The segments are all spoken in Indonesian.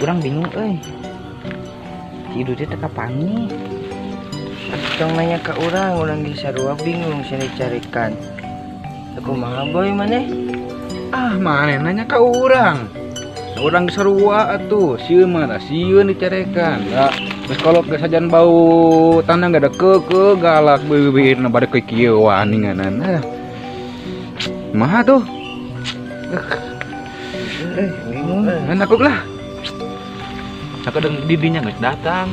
Urang bingung si Idu teh teu kapangi. Tong nanya ke orang di sarua bingung sini carikan. Aku mah boy maneh. Mana nanya ke orang. Orang sarua atuh, sieun mah sieun dicarekan. Ya, geus kolot geus sajan bau tanah gak ada ke galak beubeurna bade ke kieu waninganan. Maha tuh. Bingung. Enak lah. Sakadeng didinya geus datang.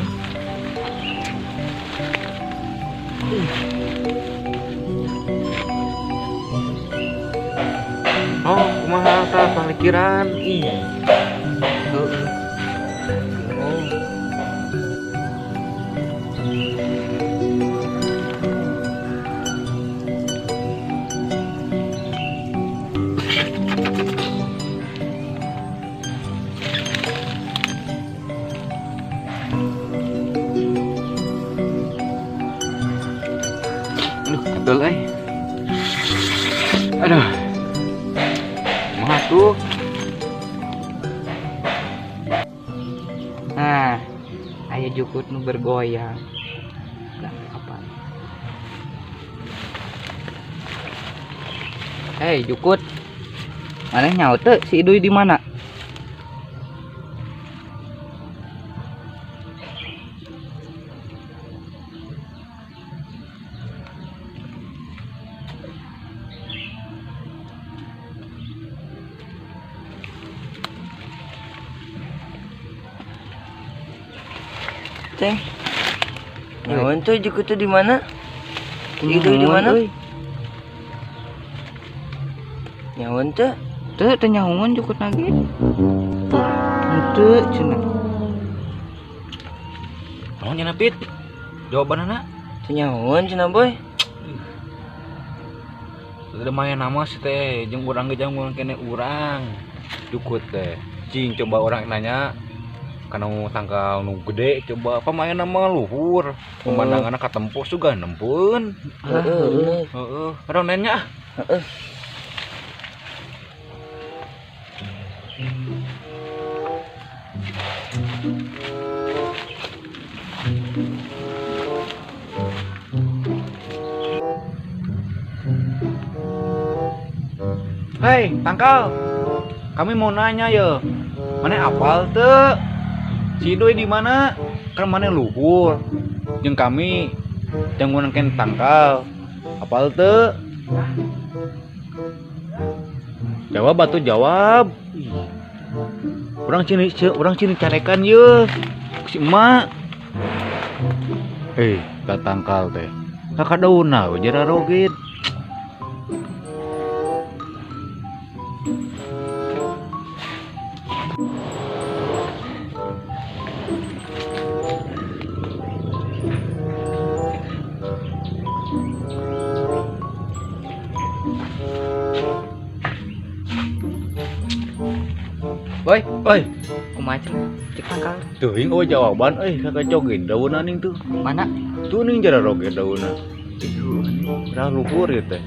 Oh, kumaha tah pamikiran? Betul Aduh. Maha tuh. Nah, aya jukut nu bergoyang. Nah, apa? Hei, jukut. Maneh nyaut teu si Iduy di mana? Teh. Nyawan tuh juku tuh di mana? Itu di mana? Nyawan tuh? Teu nyaungan jukut lagi. Henteu cenah. Oh nya Pit. Jawabanana Teu nyawan cenah boy. udah main nama sih teh jeung urang ge jeung kene urang. Cukut teh. Cing coba orang nanya kana tangkal nu gede coba pamain nama luhur pemandangan katempo juga nempeun. Heeh. Heeh, ada nanya. Heeh. Hei, tangkal. Kami mau nanya ya. Mana apal teu? Si Doi di mana? Kan mana luhur. Jeung kami yang ngunakeun tangkal. Apal teu? Jawab atuh jawab. Urang cini carekan ye. Si emak. Tak tangkal teh. Kakak daunna we jara rogit. Boy, kumaha cenah? Cek tangkal. Teuing jawaban kakak cogein daunna ning tuh. Mana? Tuh ning jara roget daunna. Udah luhur ya teh.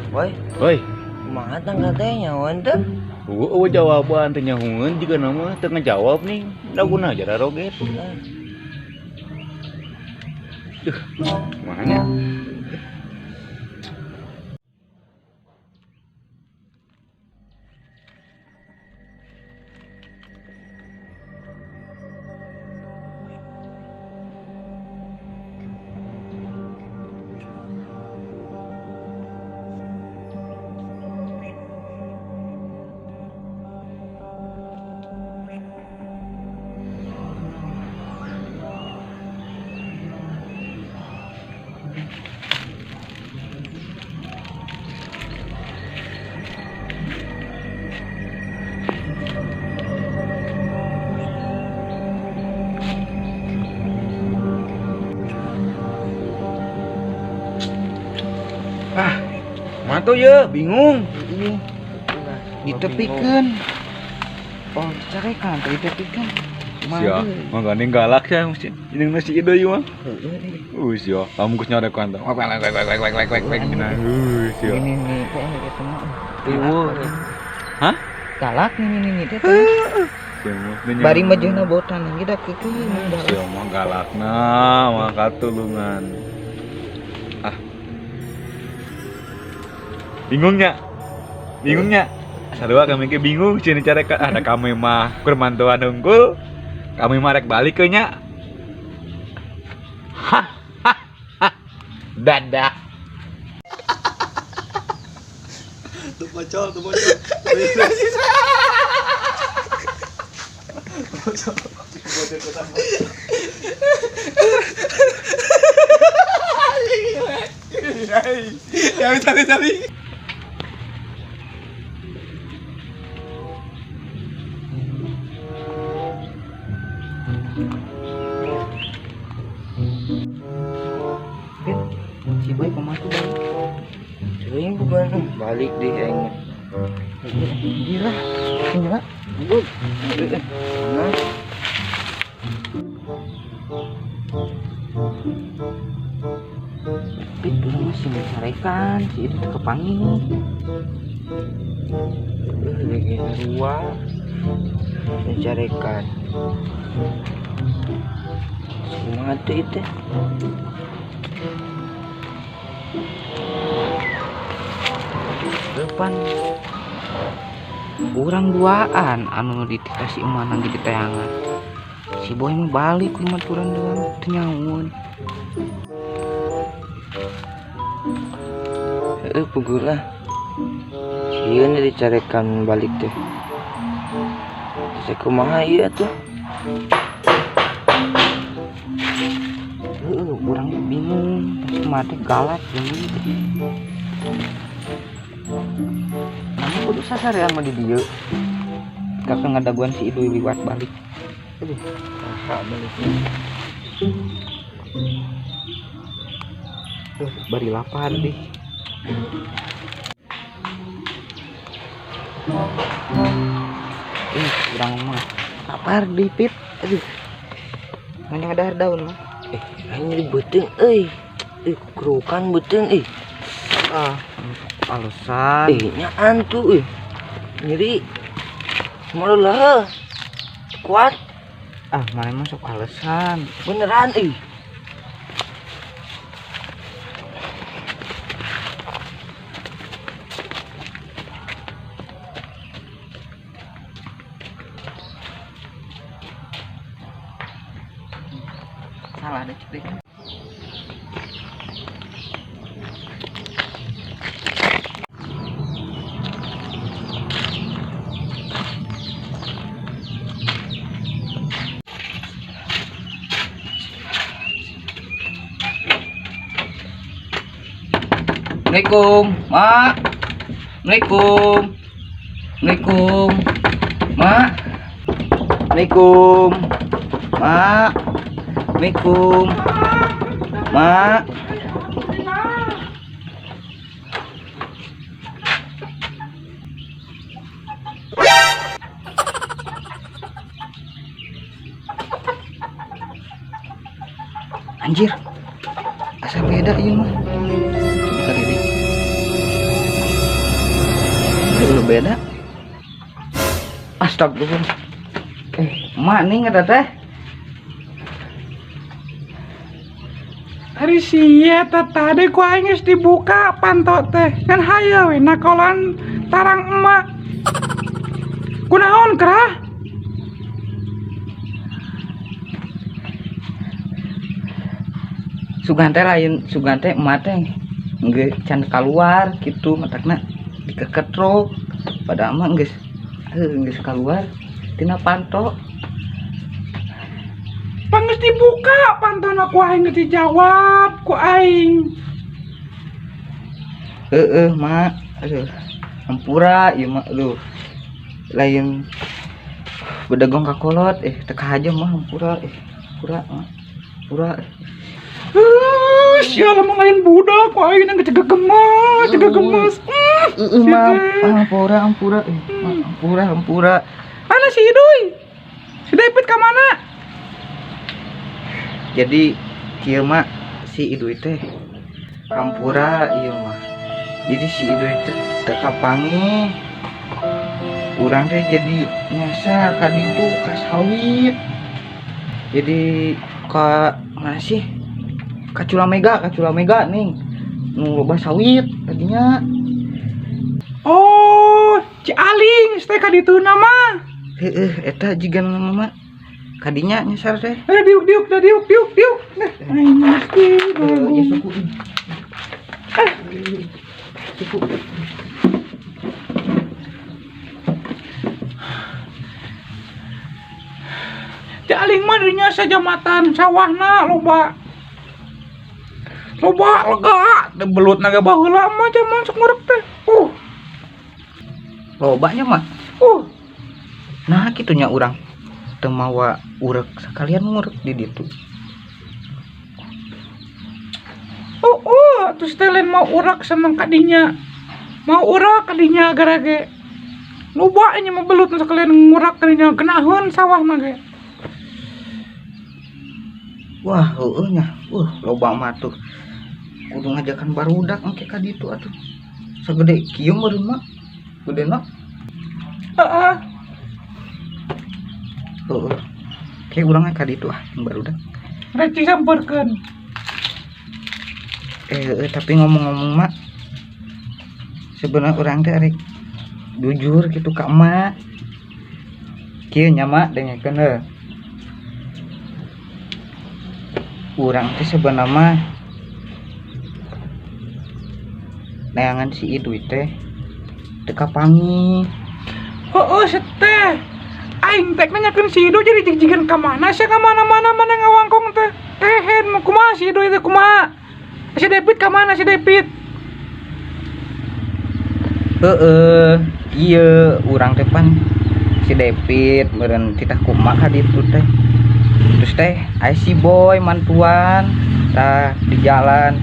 Boy, kumaha tanggal teh nyawan tuh? Jawaban teh nyahoeun jiga nama teu ngajawab nih. Daunna jara roget. Duh, mana? Matuh ya, bingung. Ditepikeun. Oh, carekan, ditepikeun. Sia, makanya galak ya mesti. Ini nasi ido ieu mah. Sia, kamu geus nyorekan teh. Wek. Sia. Ini nih kayak gitu mah. Riweuh. Hah? Galak nih teh. Sia mah. Bari majeuna botan kita keukeun Sia mah galakna, mah katulungan. Ah. Bingungnya. Sarua kami ke bingung cini cara ada kami mah permantuan unggul. Kami mah rek balik ke nya. dadah. Tuh bocor. Ya, tadi. Si boy pematu balik. Sering bukan balik deh kayaknya. Gila. Nah. Pit dulu masih mencarikan si itu kepangin. Lagi sarua mencarikan. Semangat itu. Depan orang duaan anu dikasih emanang di tayangan. Si boy mau balik rumah turun dengan tenyawan. Pugulah. Sieun dicarikan balik teh. Saya kumaha ieu tuh. Orang bingung, mati galak jadi. Nama kudu sasarean mah di dieu. Kakak ngadaguan si Idu liwat balik. Aduh, baliknya. Bari lapar deh. Kurang mah lapar di Pit. Aduh. Nganyadar daun mah. Ini beuteung kerukan beuteung Alasan. nyaan tuh nyeri. Malah kuat Mana masuk alasan. beneran Salah ada cepet. Assalamualaikum, Mak. Assalamualaikum, Mak. Assalamualaikum, Mak. Assalamualaikum, Mak. Anjir, asa beda ieu mah. Coba ini. Lu beda. Astagfirullah. Mak nih nggak teh. Hari sia tadi ku aing geus dibuka panto teh kan hayo we nakolan tarang emak kunaon kerah Sugante lain sugante emak teh geus can keluar kitu matakna dikeketrok pada emak geus keluar tina panto. Panggeus dibuka pantona ku aing geus dijawab ku aing. Mak. Aduh. Hampura ieu mah aduh. Lain bedegong ka kolot teu aja mah hampura hampura. Sia lamun lain budak ku aing geus gegemes. Hampura. Ana si Idoy. Si David ke mana? Jadi kieu mah si Idu teh hampura ieu mah. Jadi si Idu teh teu kapangi. Urang teh jadi nyasar ka ditu ka sawit. Jadi ka mana sih? Ka Culamega ning. Nu loba sawit tadinya. Oh, Cialing, teh ka ditu nama. Eta jiga mama kadinya nyasar teh. Diuk. Nah, aing mesti bagus. Suku. Cialing mah dirinya sajamatan sawahna loba lega, belut naga baheula mah jaman sok ngurep teh. Lobanya mah. Nah kitunya urang teu mawa urek sakalian ngurek di ditu. Terus teh lain mau urak sama kadinya. Mau urak kadinya garage. Loba nya mah belut sakalian ngurak kadinya kenaheun sawah mah ge. Wah, nya. Loba mah tuh. Kudu ngajakan barudak engke ka ditu atuh. Sagede kieu meureun mah. Gedena. Heeh. Kayak urang ka ditu barudak. Rek sampeurkeun. Tapi ngomong-ngomong mak, sebenarnya orang teh arek jujur gitu ka emak. Kieu nya mak dengekeun heuh. Urang teh sebenarnya mah neangan si Idu teh teu kapangi. Seteh. Aing teh nanyakeun si Idu jadi jig-jigan ka mana sih ka mana-mana mana ngawangkong teh. Tehen mau kumaha si Idu teh kumaha? Si David ka mana si David? Iya urang teh pan si David meureun titah kumaha ditu teh. Terus teh aya si Boy mantuan tah di jalan.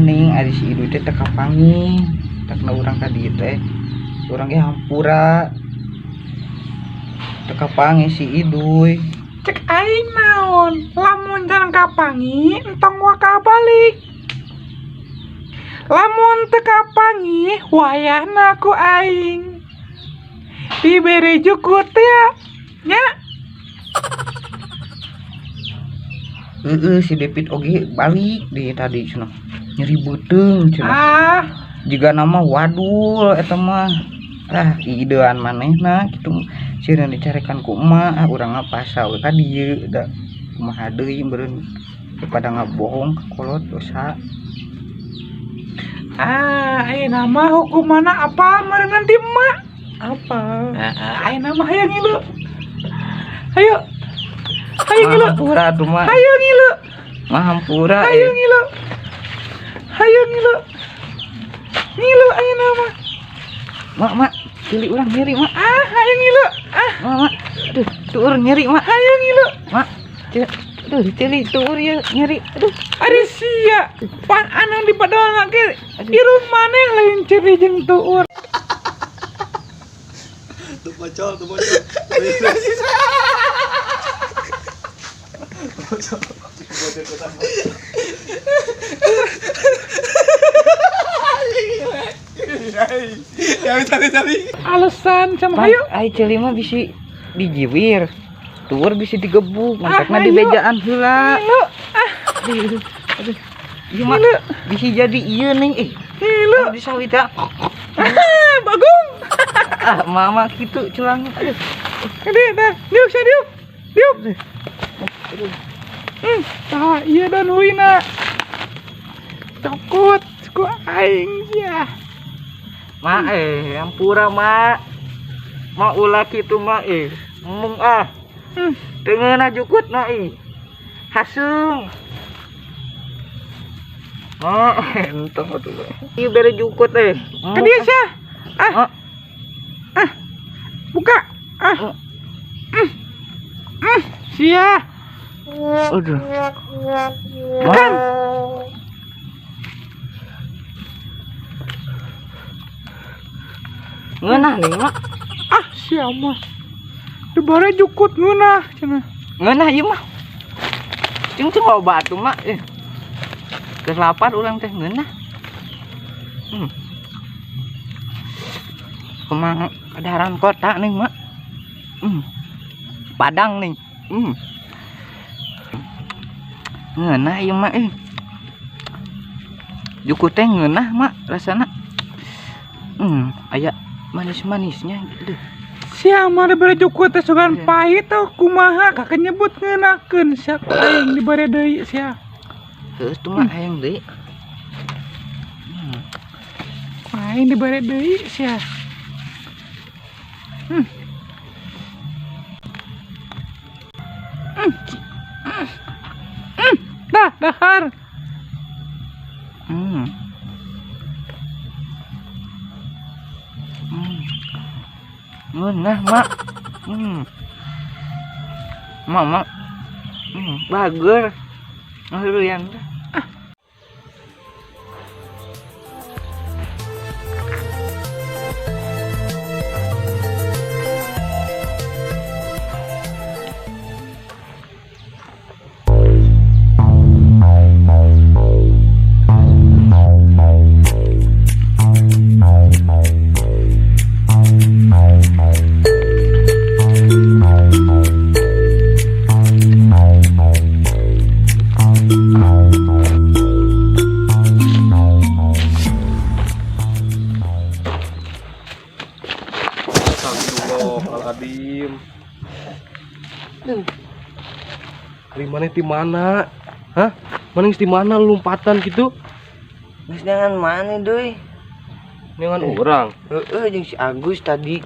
Ning ari si Idu teh teu kapangi. Takna urang ka dieu teh. Urang ge hampura. Teu kapangi si Idu. Cek aing naon, lamun jarang kapangi entong waka balik. Lamun teu kapangi wayahna ku aing dibere jukut ya nya. Si David oge balik di tadi cenah. Nyeri beuteung cenah. Jiga nama wadul eta mah. Idean manehna kitu sieun dicarekan ku emak. Urang ngapasa we ka dieu da kumaha deui meureun daripada ngabohong ka kolot dosa. Ayeuna mah hukumanna apa meureun nanti emak? Apa? Ayeuna mah hayang ngilu. Hayu ngilu. Hampura tuh mah. Hayu ngilu. Mah hampura. Hayu ngilu. Ngilu ayeuna mah. Mak, cili urang nyeri mak. Hayu ngilu. Mak. Aduh, tuur nyeri mak. Hayu ngilu. Mak. Cili tuur ya nyeri. Aduh. Ari sia. Pan anu di padona ge irung maneh lain ciri jeung tuur. Tuh bocor. Alasan sama hayu. Ai cili mah bisi dijiwir. Tuur bisi digebuk, mantakna di bejaan heula. Ngilu. Aduh. Ieu mah bisi jadi ieu ning Ngilu. di sawit ya. Bagong. Mama kitu celang. Aduh. Dah. Diuk. Iya dan huina. Cokot ku aing ya. Mak hampura mak. Mak ulah kitu mak ngomong Tengeuna jukut na hasung. Entong atuh. Ieu bere jukut Ka dieu sia. Buka. Sia. Aduh. Kan. Ngeunah nih mak. Sia mah. Dibare jukut ngeunah cenah. Ngeunah ieu mah. Cing loba atuh mak. Geus lapar urang teh ngeunah. Kumaha kadaharan kota nih mak. Padang nih. Ngeunah ieu mak. Jukut teh ngeunah mak rasana. Aya manis-manisnya gitu. Sia mah dibere jukut teh sugan pahit tah kumaha kakek nyebut ngeunakeun sia aing dibere deui sia. Terus tuh mak hayang deui. Aing dibere deui sia. Dah dahar. Ngeunah mak. Mak. Bager. Ngeureuyang teh. Astagfirullahaladzim. Dari mana di mana? Hah? Mana di mana lompatan gitu? Geus dengan mana deui? Dengan orang. Jeung si Agus tadi.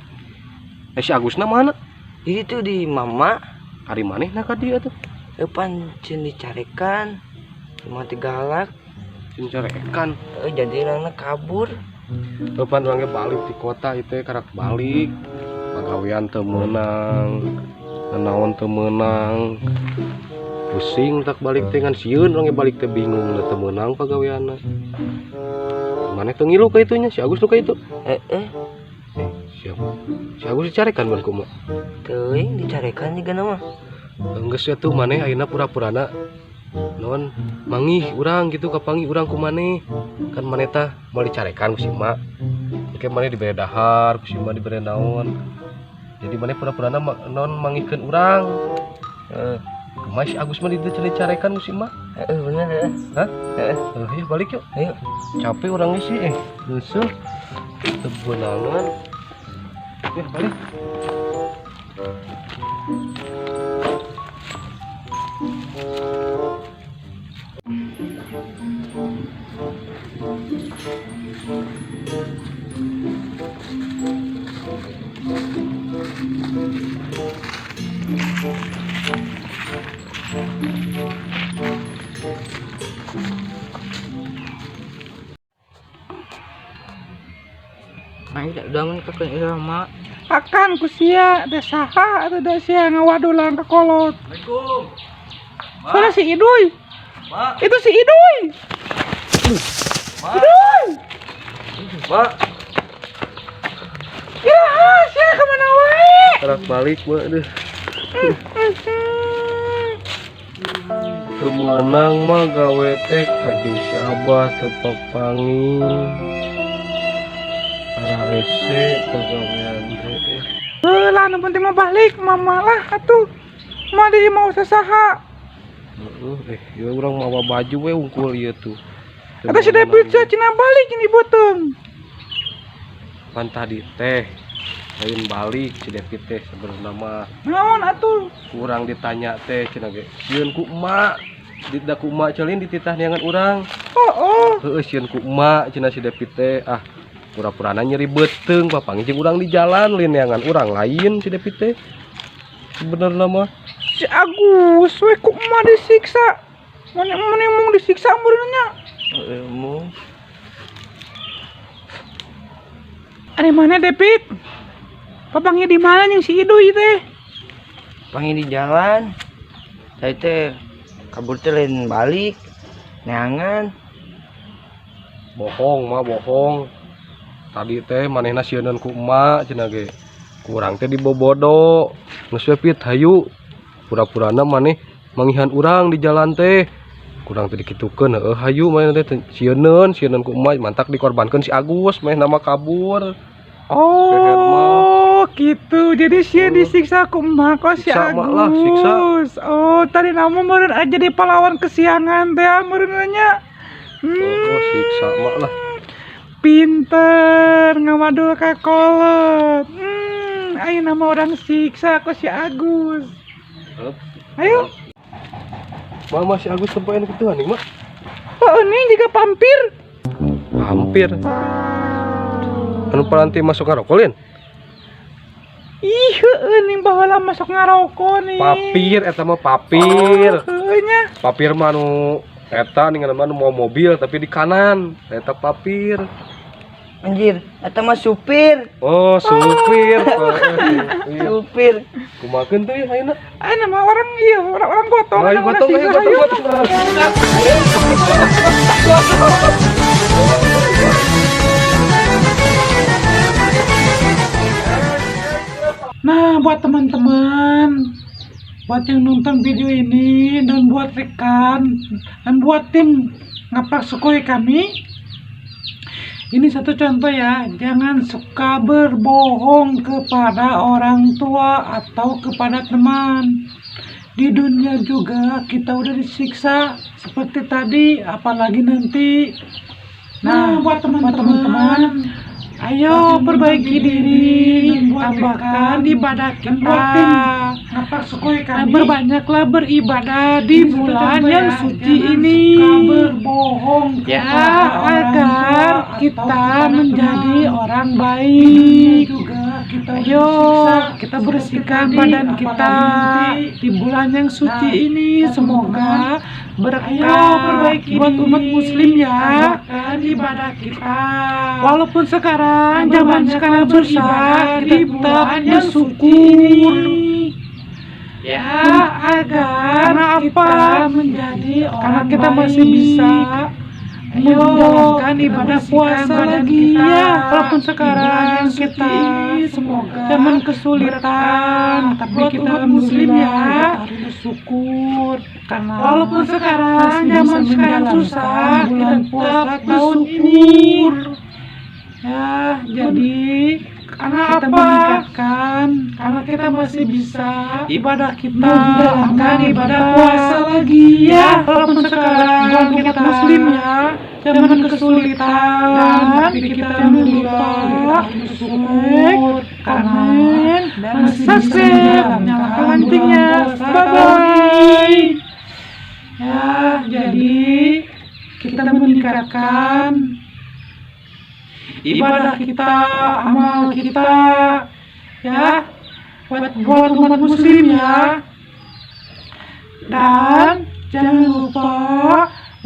Si Agusna mana? Jadi tuh di mama Hari manehna ka dieu tuh? depan cen dicarekan. Cuma galak. Cincarekan. Jadi orangnya kabur. Depan orangnya balik di kota itu karak balik. Pagawean teu meunang. Nanaon teu meunang. Pusing tak balik teh ngan sieun orangnya balik teh bingung teu meunang pagaweanna. Mana teu ngilu ka itunya si Agus nu ka itu? Siapa? Si Agus dicarekan ban kumaha? Teuing dicarekan juga nama. Geus ya tuh maneh ayeuna pura-purana naon mangih urang gitu kapangi urang ku maneh. Kan maneh tah mau dicarekan ku si mak. Oke maneh dibere dahar, ku si mak dibere naon. Jadi maneh pura-purana naon mangihkeun urang. Kumaha si Agus mah dicarekan ku si mak. Bener. Hah? Ya balik yuk. Ayo. Capek orangnya sih Leuseul. Teu beunangan. Ya balik. Aing udah mun kakek irama. Akan ku sia da saha atuh da sia ngawadolan ka kolot. Assalamualaikum. Sana si Iduy. Mak, Itu si Iduy. Iduy. mak, Ya, sia ka mana wae? karak balik mak deh. Teu meunang mah gawe teh ka jeung si Abah teu papangi. Rese pagawean teh. Lah nu penting mah balik mama lah atuh. Mah deui mau sasaha. Ya urang mawa baju we ungkul ieu tuh. Atuh si David cenah balik ini beuteung. Pan tadi teh lain balik si David teh sebenarnya mah Naon atuh? kurang ditanya teh cenah ge. Sieun ku emak, ditda ku emak celin dititah neangan urang. Oh. Heueuh sieun ku emak cenah si David teh. Pura-purana nyeri beteung papangi jeung urang di jalan lain neangan urang lain si David teh. Sebenarnya mah Si Agus we ku emak disiksa. Mana mung disiksa meureunnya. Ilmu. Ari mana David? Papangnya di mana yang si Iduy teh? Pangi di jalan. Saya teh kabur teh lain balik. Neangan. bohong mah bohong. Tadi teh manehna sieunun ku emak cenah ge. kurang teh dibobodo geus we pit hayu pura-purana maneh mangihan urang di jalan teh kurang teh dikitukeun heueuh hayu maneh teh sieun ku emak mantak dikorbankeun si Agus maneh nama kabur. Oh, gitu. Jadi sia disiksa ku emak kok si Siksa, Agus. mak lah, siksa. Oh, tadi namun meureun aja di pahlawan kesiangan teh meureun nya. Oh siksa mak lah. Pinter ngamadul ka kolot. Ayo nama orang siksa kok si Agus. Ayo. Mama si Agus tempat ini gitu nih mak. Oh, ini juga pampir. Hampir. Anu paranti masuk ngarokolin. Ih, ini baheula masuk ngaroko nih. Papir eta mah papir. Nya. Papir mah anu eta ningan mah mau mobil tapi di kanan. Eta papir. Anjir, eta mah supir. Oh, supir. Supir. Kumakeun teh ayeuna. Ayo nama orang iya, orang gotong. Ayo orang gotong, siksa, ayo gotong. Nah, buat teman-teman, buat yang nonton video ini dan buat rekan dan buat tim Ngapak Sukoi kami, ini satu contoh ya, jangan suka berbohong kepada orang tua atau kepada teman. Di dunia juga kita udah disiksa seperti tadi, apalagi nanti. Nah, buat teman-teman, ayo perbaiki diri, tambahkan ibadah kita. Berbanyaklah beribadah di bulan yang suci ini. Ya, agar kita menjadi orang baik. Ayo kita bersihkan badan kita di bulan yang suci ini. Semoga berkah buat umat muslim ya. Ibadah kita. Walaupun sekarang zaman sekarang susah, kita bersyukur. Ya, agar apa? Karena kita masih bisa menjalankan ibadah puasa lagi ya. Walaupun sekarang kita zaman kesulitan, tapi kita muslim ya harus bersyukur. Karena walaupun sekarang zaman sekarang susah, kita tetap bersyukur. Ya, jadi karena kita meningkatkan, karena kita masih bisa ibadah kita menjalankan ibadah puasa lagi ya. Walaupun sekarang kita muslim ya, zaman kesulitan, tapi kita jangan lupa bersyukur. Amin. Dan subscribe, nyalakan loncengnya. Bye bye. Ya, jadi kita meningkatkan ibadah kita, amal kita ya, buat umat muslim ya. Dan jangan lupa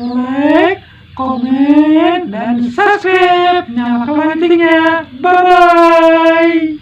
like, komen, dan subscribe, nyalakan loncengnya. Bye bye.